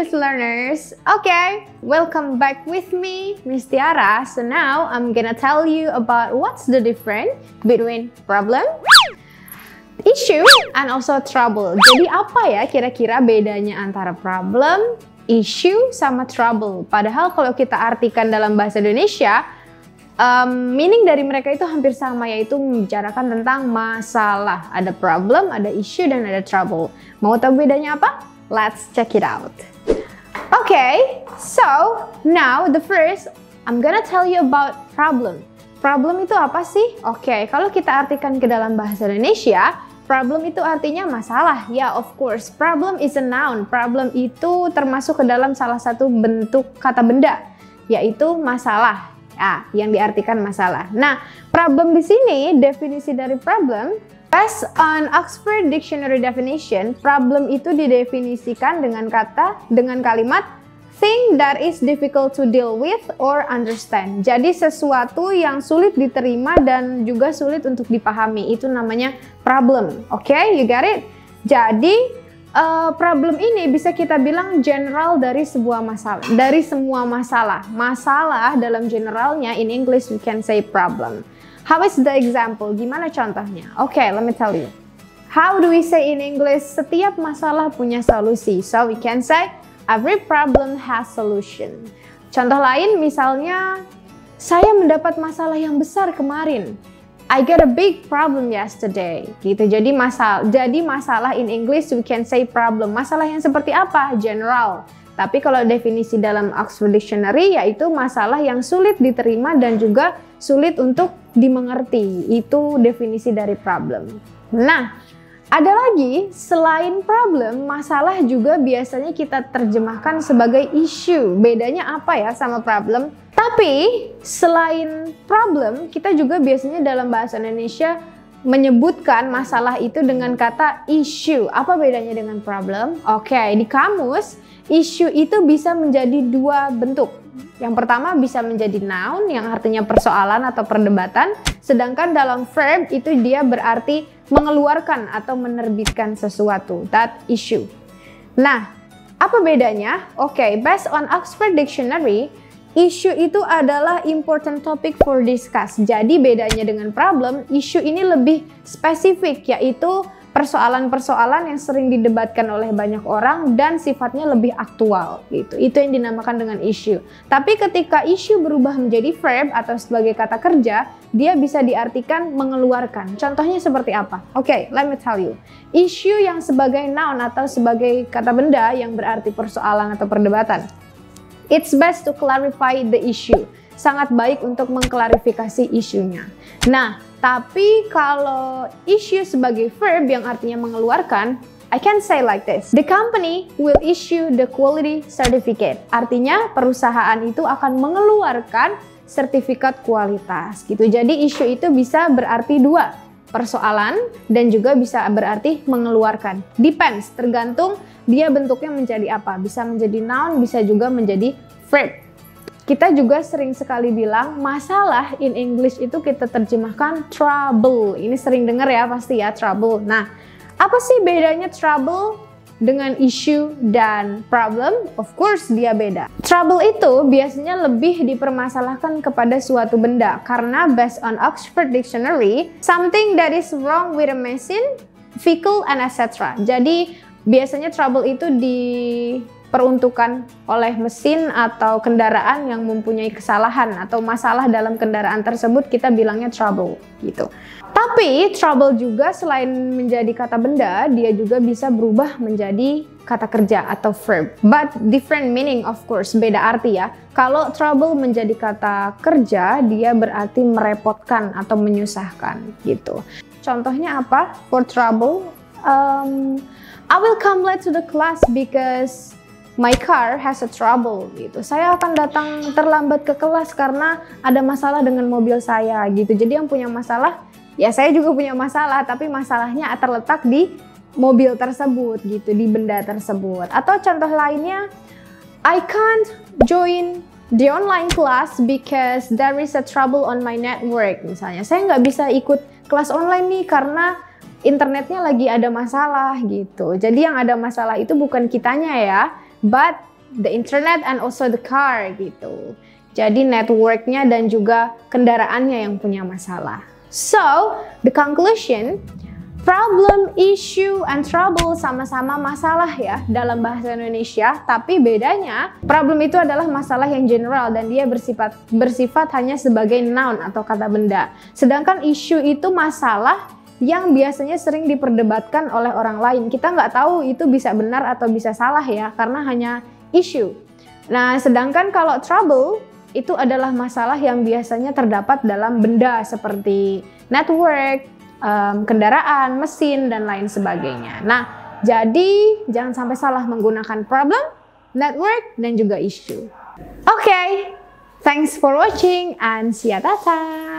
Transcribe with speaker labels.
Speaker 1: English learners. Okay, welcome back with me, Miss Tiara. So now I'm gonna tell you about what's the difference between problem, issue, and also trouble. Jadi apa ya kira-kira bedanya antara problem, issue, sama trouble? Padahal kalau kita artikan dalam bahasa Indonesia, meaning dari mereka itu hampir sama, yaitu membicarakan tentang masalah. Ada problem, ada issue, dan ada trouble. Mau tahu bedanya apa? Let's check it out. Okay, so now the first, I'm gonna tell you about problem. Problem itu apa sih? Oke, kalau kita artikan ke dalam bahasa Indonesia, problem itu artinya masalah. Ya, of course, problem is a noun. Problem itu termasuk ke dalam salah satu bentuk kata benda, yaitu masalah. Ya, yang diartikan masalah. Nah, problem di sini, definisi dari problem, based on Oxford Dictionary definition, problem itu didefinisikan dengan kalimat thing that is difficult to deal with or understand. Jadi sesuatu yang sulit diterima dan juga sulit untuk dipahami, itu namanya problem. Oke, you got it? Jadi problem ini bisa kita bilang general dari sebuah masalah, dari semua masalah. Masalah dalam generalnya, in English we can say problem. How is the example? Gimana contohnya? Okay, let me tell you. How do we say in English? Setiap masalah punya solusi. So we can say every problem has solution. Contoh lain misalnya, saya mendapat masalah yang besar kemarin. I got a big problem yesterday. Gitu. Jadi masalah in English we can say problem. Masalah yang seperti apa? General. Tapi kalau definisi dalam Oxford Dictionary, yaitu masalah yang sulit diterima dan juga sulit untuk dimengerti. Itu definisi dari problem. Nah, ada lagi, selain problem, masalah juga biasanya kita terjemahkan sebagai issue. Bedanya apa ya sama problem? Tapi, selain problem, kita juga biasanya dalam bahasa Indonesia menyebutkan masalah itu dengan kata issue. Apa bedanya dengan problem? Oke, di kamus, issue itu bisa menjadi dua bentuk. Yang pertama bisa menjadi noun yang artinya persoalan atau perdebatan, sedangkan dalam verb itu dia berarti mengeluarkan atau menerbitkan sesuatu. That issue. Nah, apa bedanya? Oke, based on Oxford Dictionary, issue itu adalah important topic for discuss. Jadi bedanya dengan problem, issue ini lebih spesifik, yaitu persoalan-persoalan yang sering didebatkan oleh banyak orang dan sifatnya lebih aktual gitu. Itu yang dinamakan dengan issue. Tapi ketika issue berubah menjadi verb atau sebagai kata kerja, dia bisa diartikan mengeluarkan. Contohnya seperti apa? Oke, let me tell you. Issue yang sebagai noun atau sebagai kata benda yang berarti persoalan atau perdebatan. It's best to clarify the issue. Sangat baik untuk mengklarifikasi isunya. Nah, tapi kalau issue sebagai verb yang artinya mengeluarkan, I can say like this. The company will issue the quality certificate. Artinya perusahaan itu akan mengeluarkan sertifikat kualitas gitu. Jadi issue itu bisa berarti dua, persoalan dan juga bisa berarti mengeluarkan. Depends, tergantung dia bentuknya menjadi apa. Bisa menjadi noun, bisa juga menjadi verb. Kita juga sering sekali bilang masalah in English itu kita terjemahkan trouble. Ini sering dengar ya pasti ya, trouble. Nah, apa sih bedanya trouble dengan issue dan problem? Of course dia beda. Trouble itu biasanya lebih dipermasalahkan kepada suatu benda karena based on Oxford Dictionary, something that is wrong with a machine, vehicle, and etc. Jadi biasanya trouble itu diperuntukkan oleh mesin atau kendaraan yang mempunyai kesalahan atau masalah dalam kendaraan tersebut, kita bilangnya trouble gitu. Tapi trouble juga selain menjadi kata benda, dia juga bisa berubah menjadi kata kerja atau verb. But different meaning of course, beda arti ya. Kalau trouble menjadi kata kerja, dia berarti merepotkan atau menyusahkan gitu. Contohnya apa for trouble? I will come late to the class because my car has a trouble gitu. Saya akan datang terlambat ke kelas karena ada masalah dengan mobil saya gitu. Jadi yang punya masalah, ya saya juga punya masalah, tapi masalahnya terletak di mobil tersebut gitu, di benda tersebut. Atau contoh lainnya, I can't join the online class because there is a trouble on my network. Misalnya, saya nggak bisa ikut kelas online nih karena internetnya lagi ada masalah gitu. Jadi yang ada masalah itu bukan kitanya ya, but the internet and also the car gitu. Jadi networknya dan juga kendaraannya yang punya masalah. So, the conclusion, problem, issue, and trouble sama-sama masalah ya dalam bahasa Indonesia. Tapi bedanya, problem itu adalah masalah yang general dan dia bersifat hanya sebagai noun atau kata benda. Sedangkan issue itu masalah yang biasanya sering diperdebatkan oleh orang lain. Kita nggak tahu itu bisa benar atau bisa salah ya, karena hanya issue. Nah, sedangkan kalau trouble, itu adalah masalah yang biasanya terdapat dalam benda seperti network, kendaraan, mesin, dan lain sebagainya. Nah, jadi jangan sampai salah menggunakan problem, network, dan juga issue. Okay, thanks for watching and see ya, tata!